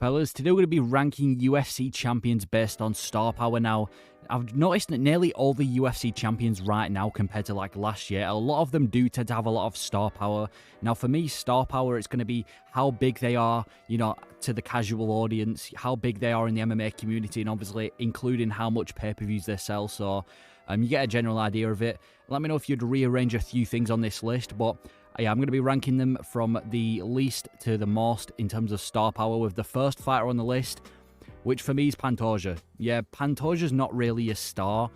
Fellas, today we're going to be ranking UFC champions based on star power. Now, I've noticed that nearly all the UFC champions right now, compared to like last year, a lot of them do tend to have a lot of star power. Now, for me, star power, it's going to be how big they are, you know, to the casual audience, how big they are in the MMA community, and obviously including how much pay-per-views they sell. So you get a general idea of it. Let me know if you'd rearrange a few things on this list, but yeah, I'm going to be ranking them from the least to the most in terms of star power, with the first fighter on the list, which for me is Pantoja. Yeah, Pantoja's not really a star.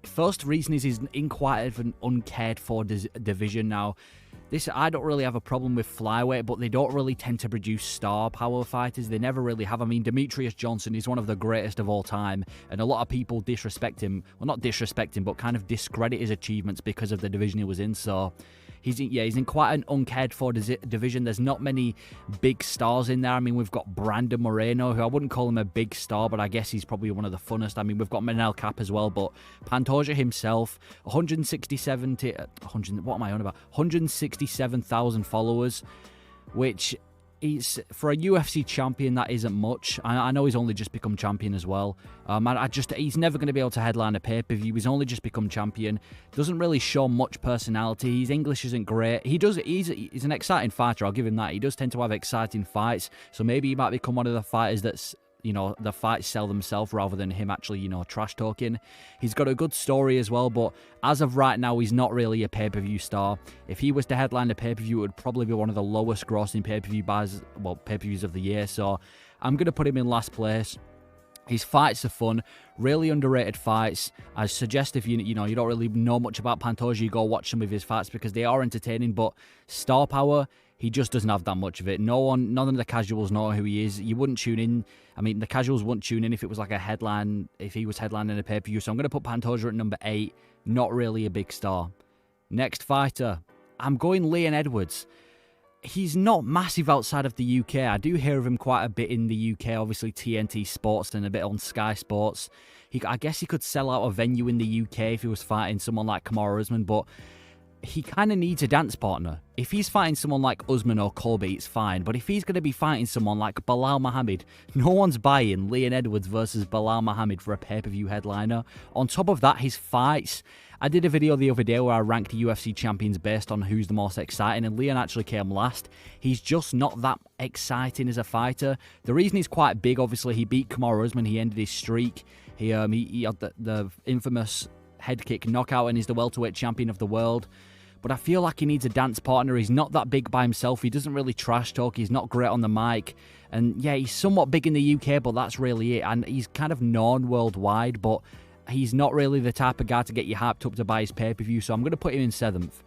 First reason is he's in quite an uncared for division. Now, I don't really have a problem with flyweight, but they don't really tend to produce star power fighters. They never really have. I mean, Demetrius Johnson is one of the greatest of all time, and a lot of people disrespect him. Well, not disrespect him, but kind of discredit his achievements because of the division he was in. So he's in quite an uncared for division. There's not many big stars in there. I mean, we've got Brandon Moreno, who I wouldn't call him a big star, but I guess he's probably one of the funnest. I mean, we've got Manel Cap as well, but Pantoja himself, 167,000 followers, which is, for a UFC champion, that isn't much. I know he's only just become champion as well. He's never going to be able to headline a pay-per-view. He's only just become champion. Doesn't really show much personality. His English isn't great. He's an exciting fighter, I'll give him that. He does tend to have exciting fights, so maybe he might become one of the fighters that's, you know, the fights sell themselves rather than him actually, you know, trash talking. He's got a good story as well, but as of right now, he's not really a pay-per-view star. If he was to headline a pay-per-view, it would probably be one of the lowest grossing pay-per-views of the year. So I'm going to put him in last place. His fights are fun, really underrated fights. I suggest if you don't really know much about Pantoja, you go watch some of his fights because they are entertaining, but star power, he just doesn't have that much of it. None of the casuals know who he is. You wouldn't tune in. I mean, the casuals wouldn't tune in if it was like a headline, if he was headlining a pay-per-view. So I'm going to put Pantoja at number 8. Not really a big star. Next fighter, I'm going Leon Edwards. He's not massive outside of the UK. I do hear of him quite a bit in the UK, obviously TNT Sports and a bit on Sky Sports. I guess he could sell out a venue in the UK if he was fighting someone like Kamaru Usman, but he kind of needs a dance partner. If he's fighting someone like Usman or Colby, it's fine. But if he's going to be fighting someone like Belal Muhammad, no one's buying Leon Edwards versus Belal Muhammad for a pay-per-view headliner. On top of that, his fights. I did a video the other day where I ranked UFC champions based on who's the most exciting, and Leon actually came last. He's just not that exciting as a fighter. The reason he's quite big, obviously, he beat Kamaru Usman. He ended his streak. He had the infamous head kick knockout, and he's the welterweight champion of the world. But I feel like he needs a dance partner. He's not that big by himself. He doesn't really trash talk. He's not great on the mic. And yeah, he's somewhat big in the UK, but that's really it. And he's kind of known worldwide, but he's not really the type of guy to get you hyped up to buy his pay-per-view. So I'm going to put him in 7th.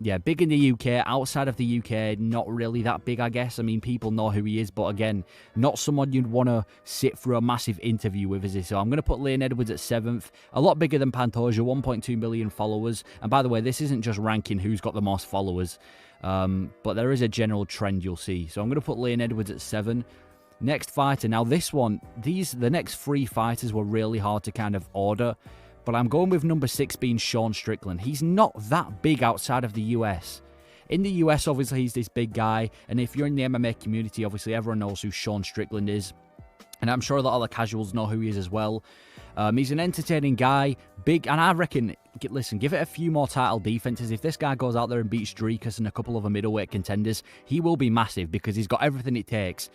Yeah, big in the UK. Outside of the UK, not really that big, I guess. I mean, people know who he is, but again, not someone you'd want to sit through a massive interview with, is he? So I'm going to put Leon Edwards at 7th. A lot bigger than Pantoja, 1.2 million followers. And by the way, this isn't just ranking who's got the most followers, but there is a general trend you'll see. So I'm going to put Leon Edwards at 7. Next fighter. Now this one, the next 3 fighters were really hard to kind of order, but I'm going with number 6 being Sean Strickland. He's not that big outside of the US. In the US, obviously, he's this big guy, and if you're in the MMA community, obviously everyone knows who Sean Strickland is, and I'm sure a lot of the casuals know who he is as well. He's an entertaining guy, big, and I reckon, listen, give it a few more title defenses. If this guy goes out there and beats Dricus and a couple of middleweight contenders, he will be massive because he's got everything it takes.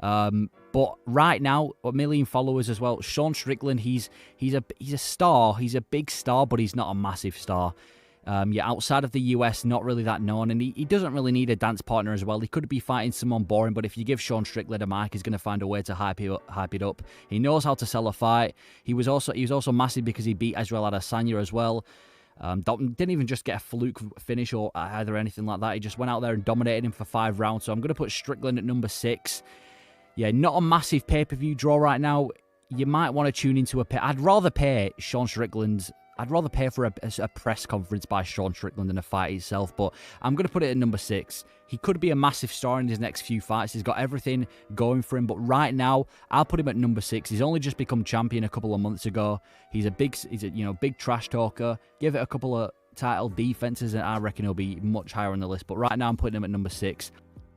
But right now, 1 million followers as well. Sean Strickland, he's a star. He's a big star, but he's not a massive star. Yeah, outside of the US, not really that known, and he doesn't really need a dance partner as well. He could be fighting someone boring, but if you give Sean Strickland a mic, he's going to find a way to hype it up. He knows how to sell a fight. He was also massive because he beat Israel Adesanya as well. Didn't even just get a fluke finish or either anything like that. He just went out there and dominated him for 5 rounds. So I'm going to put Strickland at number 6. Yeah, not a massive pay-per-view draw right now. You might want to tune into I'd rather pay Sean Strickland's I'd rather pay for a press conference by Sean Strickland than a fight itself, but I'm going to put it at number 6. He could be a massive star in his next few fights. He's got everything going for him, but right now, I'll put him at number 6. He's only just become champion a couple of months ago. He's a big trash talker. Give it a couple of title defenses, and I reckon he'll be much higher on the list, but right now I'm putting him at number 6.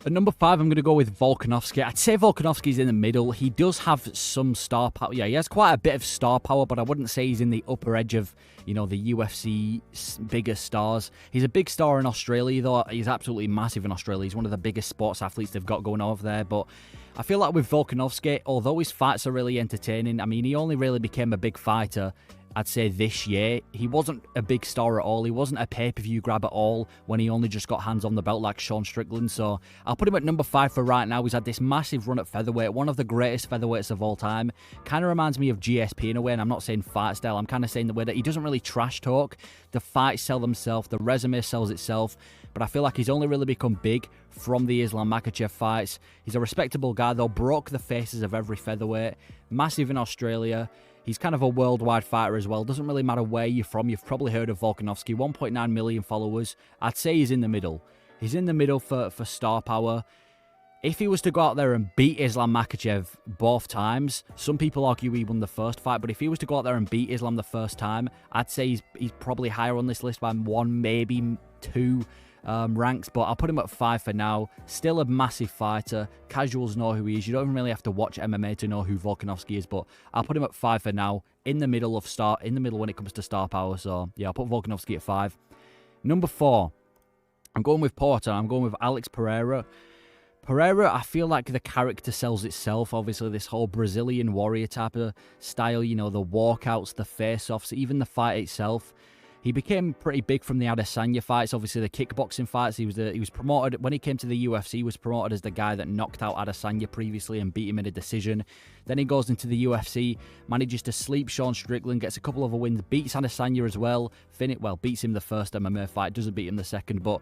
At number 5, I'm going to go with Volkanovski. I'd say Volkanovski's in the middle. He does have some star power. Yeah, he has quite a bit of star power, but I wouldn't say he's in the upper edge of, you know, the UFC biggest stars. He's a big star in Australia, though. He's absolutely massive in Australia. He's one of the biggest sports athletes they've got going over there. But I feel like with Volkanovski, although his fights are really entertaining, I mean, he only really became a big fighter, I'd say, this year. He wasn't a big star at all. He wasn't a pay-per-view grab at all when he only just got hands on the belt like Sean Strickland. So I'll put him at number 5 for right now. He's had this massive run at featherweight, one of the greatest featherweights of all time. Kind of reminds me of GSP in a way, and I'm not saying fight style. I'm kind of saying the way that he doesn't really trash talk. The fights sell themselves. The resume sells itself. But I feel like he's only really become big from the Islam Makhachev fights. He's a respectable guy, though. Broke the faces of every featherweight. Massive in Australia. He's kind of a worldwide fighter as well. Doesn't really matter where you're from. You've probably heard of Volkanovski. 1.9 million followers. I'd say he's in the middle. He's in the middle for star power. If he was to go out there and beat Islam Makhachev both times, some people argue he won the first fight, but if he was to go out there and beat Islam the first time, I'd say he's probably higher on this list by 1, maybe 2 ranks, but I'll put him at 5 for now. Still a massive fighter. Casuals know who he is. You don't even really have to watch MMA to know who Volkanovski is, but I'll put him at 5 for now. In the middle when it comes to star power. So yeah, I'll put Volkanovski at 5. Number 4, I'm going with Porter. I'm going with Alex Pereira. Pereira, I feel like the character sells itself. Obviously, this whole Brazilian warrior type of style, you know, the walkouts, the face-offs, even the fight itself. He became pretty big from the Adesanya fights, obviously the kickboxing fights. He was promoted, when he came to the UFC, he was promoted as the guy that knocked out Adesanya previously and beat him in a decision. Then he goes into the UFC, manages to sleep Sean Strickland, gets a couple of wins, beats Adesanya as well. Beats him the first MMA fight, doesn't beat him the second, but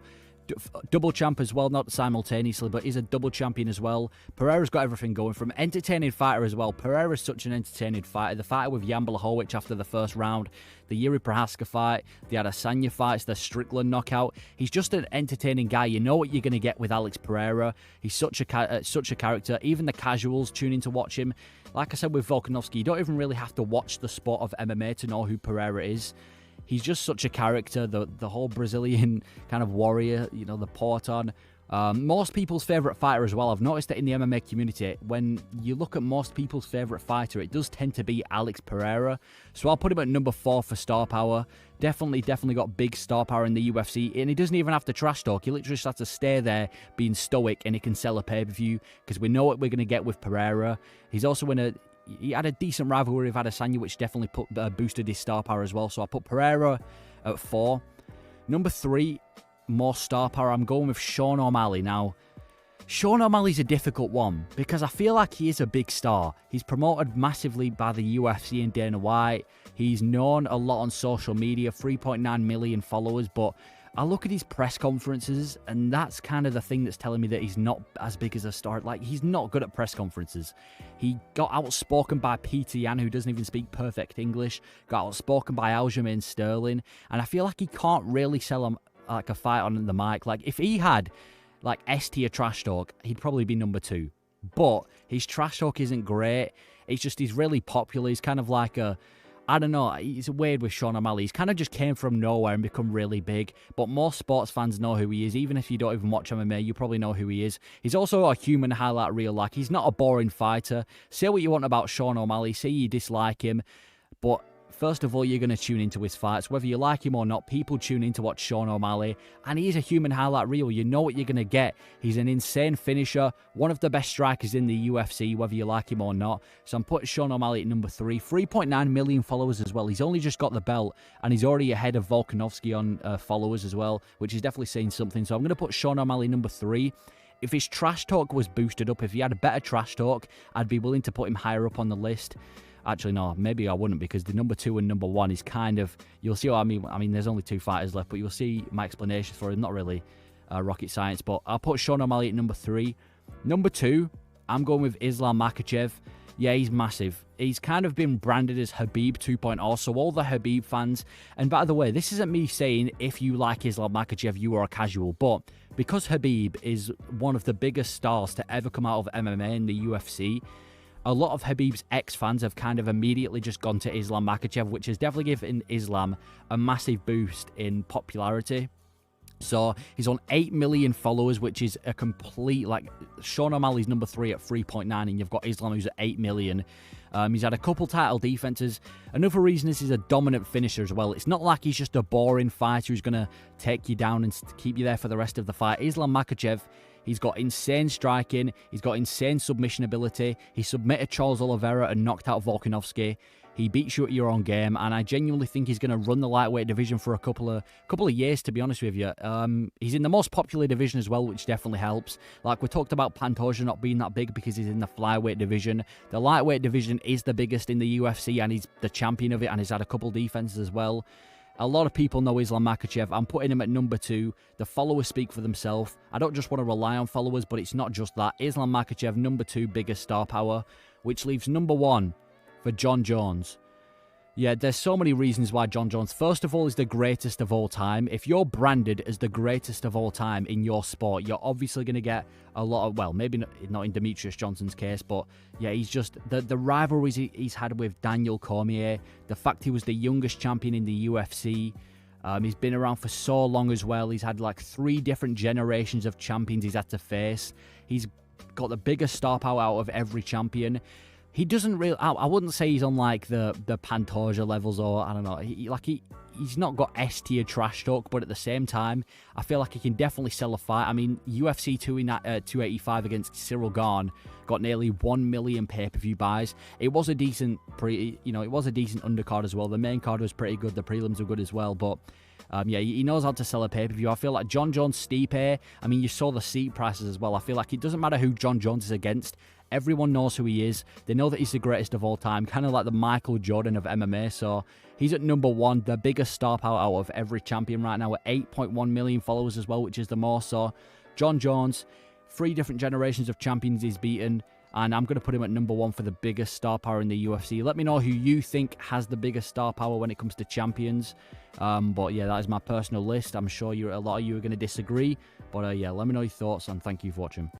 double champ as well, not simultaneously, but he's a double champion as well. Pereira's got everything going. From entertaining fighter as well. Pereira's such an entertaining fighter. The fighter with Jan Blachowicz after the first round, the Yuri Prohaska fight, the Adesanya fights, the Strickland knockout. He's just an entertaining guy. You know what you're going to get with Alex Pereira. He's such a character. Even the casuals tune in to watch him. Like I said with Volkanovski, you don't even really have to watch the sport of MMA to know who Pereira is. He's just such a character, the whole Brazilian kind of warrior, you know, the Porton. Most people's favourite fighter as well. I've noticed that in the MMA community, when you look at most people's favourite fighter, it does tend to be Alex Pereira. So I'll put him at number 4 for star power. Definitely got big star power in the UFC. And he doesn't even have to trash talk. He literally just has to stay there being stoic and he can sell a pay-per-view because we know what we're going to get with Pereira. He's also he had a decent rivalry with Adesanya, which definitely boosted his star power as well. So I put Pereira at 4. Number 3, more star power. I'm going with Sean O'Malley. Now, Sean O'Malley's a difficult one because I feel like he is a big star. He's promoted massively by the UFC and Dana White. He's known a lot on social media, 3.9 million followers, but I look at his press conferences, and that's kind of the thing that's telling me that he's not as big as a star. Like, he's not good at press conferences. He got outspoken by Peter Yan, who doesn't even speak perfect English, got outspoken by Aljamain Sterling, and I feel like he can't really sell him like a fight on the mic. Like, if he had like S-tier trash talk, he'd probably be number 2. But his trash talk isn't great. It's just he's really popular. He's kind of like I don't know, it's weird with Sean O'Malley. He's kind of just came from nowhere and become really big. But most sports fans know who he is. Even if you don't even watch MMA, you probably know who he is. He's also a human highlight reel. Like, he's not a boring fighter. Say what you want about Sean O'Malley. Say you dislike him. But first of all, you're going to tune into his fights. Whether you like him or not, people tune in to watch Sean O'Malley. And he's a human highlight reel. You know what you're going to get. He's an insane finisher. One of the best strikers in the UFC, whether you like him or not. So I'm putting Sean O'Malley at number 3. 3.9 million followers as well. He's only just got the belt. And he's already ahead of Volkanovski on followers as well, which is definitely saying something. So I'm going to put Sean O'Malley number 3. If his trash talk was boosted up, if he had a better trash talk, I'd be willing to put him higher up on the list. Actually, no, maybe I wouldn't, because the number 2 and number 1 is kind of, you'll see what I mean. I mean, there's only 2 fighters left, but you'll see my explanations for him. Not really rocket science, but I'll put Sean O'Malley at number 3. Number 2, I'm going with Islam Makhachev. Yeah, he's massive. He's kind of been branded as Khabib 2.0, so all the Khabib fans, and by the way, this isn't me saying if you like Islam Makhachev, you are a casual, but because Khabib is one of the biggest stars to ever come out of MMA in the UFC, a lot of Khabib's ex-fans have kind of immediately just gone to Islam Makhachev, which has definitely given Islam a massive boost in popularity. So he's on 8 million followers, which is a complete, like, Sean O'Malley's number 3 at 3.9, and you've got Islam who's at 8 million. He's had a couple title defenses. Another reason is he's a dominant finisher as well. It's not like he's just a boring fighter who's going to take you down and keep you there for the rest of the fight. Islam Makhachev, he's got insane striking. He's got insane submission ability. He submitted Charles Oliveira and knocked out Volkanovski. He beats you at your own game, and I genuinely think he's going to run the lightweight division for a couple of years, to be honest with you. He's in the most popular division as well, which definitely helps. Like, we talked about Pantoja not being that big because he's in the flyweight division. The lightweight division is the biggest in the UFC, and he's the champion of it, and he's had a couple defenses as well. A lot of people know Islam Makhachev. I'm putting him at number 2. The followers speak for themselves. I don't just want to rely on followers, but it's not just that. Islam Makhachev, number 2, biggest star power, which leaves number 1 for Jon Jones. Yeah, there's so many reasons why Jon Jones, first of all, is the greatest of all time. If you're branded as the greatest of all time in your sport, you're obviously going to get a lot of, well, maybe not in Demetrius Johnson's case, but yeah, he's just, the rivalries he's had with Daniel Cormier, the fact he was the youngest champion in the UFC, he's been around for so long as well. He's had like 3 different generations of champions he's had to face. He's got the biggest star power out of every champion. He doesn't really, I wouldn't say he's on like the Pantoja levels, or I don't know, he's not got S-tier trash talk, but at the same time, I feel like he can definitely sell a fight. I mean, UFC 285 against Cyril Gane got nearly 1 million pay-per-view buys. It was a decent it was a decent undercard as well. The main card was pretty good, the prelims were good as well, but yeah, he knows how to sell a pay-per-view. I feel like Jon Jones, Stipe, I mean, you saw the seat prices as well. I feel like it doesn't matter who Jon Jones is against. Everyone knows who he is. They know that he's the greatest of all time, kind of like the Michael Jordan of MMA. So he's at number 1, the biggest star power out of every champion right now, at 8.1 million followers as well, which is the most. So Jon Jones, 3 different generations of champions he's beaten, and I'm going to put him at number 1 for the biggest star power in the UFC. Let me know who you think has the biggest star power when it comes to champions. But yeah, that is my personal list. I'm sure a lot of you are going to disagree. But yeah, let me know your thoughts, and thank you for watching.